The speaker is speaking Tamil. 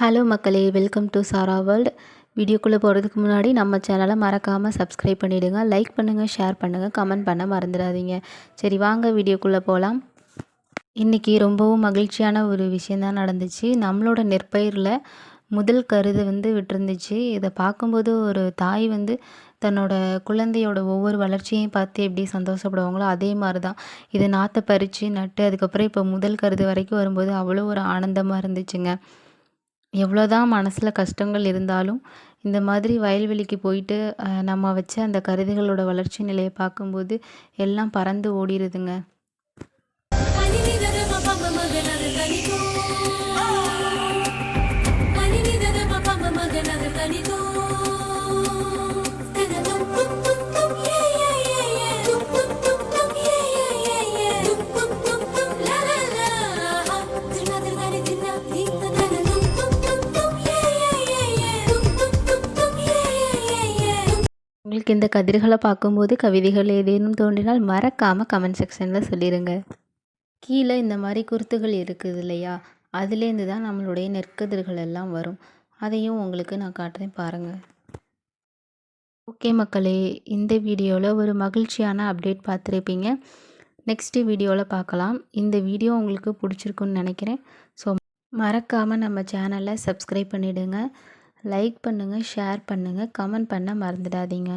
ஹலோ மக்களே, வெல்கம் டு சாரா வேர்ல்ட். வீடியோக்குள்ளே போகிறதுக்கு முன்னாடி நம்ம சேனலை மறக்காமல் சப்ஸ்கிரைப் பண்ணிவிடுங்க. லைக் பண்ணுங்கள், ஷேர் பண்ணுங்கள், கமெண்ட் பண்ண மறந்துடாதீங்க. சரி, வாங்க வீடியோக்குள்ளே போகலாம். இன்றைக்கி ரொம்பவும் மகிழ்ச்சியான ஒரு விஷயந்தான் நடந்துச்சு. நம்மளோட நெற்பயிரில் முதல் கருது விட்டுருந்துச்சு. இதை பார்க்கும்போது ஒரு தாய் தன்னோட குழந்தையோட ஒவ்வொரு வளர்ச்சியையும் பார்த்து எப்படி சந்தோஷப்படுவாங்களோ அதே மாதிரி தான் இதை நாற்றை பறித்து நட்டு அதுக்கப்புறம் இப்போ முதல் கருது வரைக்கும் வரும்போது அவ்வளோ ஒரு ஆனந்தமாக இருந்துச்சுங்க. எவ்வளோதான் மனசில் கஷ்டங்கள் இருந்தாலும் இந்த மாதிரி வயல்வெளிக்கு போயிட்டு நம்ம வச்ச அந்த கருதுகளோட வளர்ச்சி நிலையை பார்க்கும்போது எல்லாம் பறந்து ஓடிடுதுங்க. உங்களுக்கு இந்த கதிர்களை பார்க்கும்போது கவிதைகள் ஏதேனும் தோன்றினால் மறக்காமல் கமெண்ட் செக்ஷனில் சொல்லிடுங்க. கீழே இந்த மாதிரி குருத்துகள் இருக்குது இல்லையா, அதுலேருந்து தான் நம்மளுடைய நெற்கதிர்கள் எல்லாம் வரும். அதையும் உங்களுக்கு நான் காட்டுறேன் பாருங்கள். ஓகே மக்களே, இந்த வீடியோவில் ஒரு மகிழ்ச்சியான அப்டேட் பார்த்துருப்பீங்க. நெக்ஸ்ட்டு வீடியோவில் பார்க்கலாம். இந்த வீடியோ உங்களுக்கு பிடிச்சிருக்குன்னு நினைக்கிறேன். ஸோ மறக்காமல் நம்ம சேனலை சப்ஸ்கிரைப் பண்ணிவிடுங்க. லைக் பண்ணுங்கள், ஷேர் பண்ணுங்கள், கமெண்ட் பண்ண மறந்துடாதீங்க.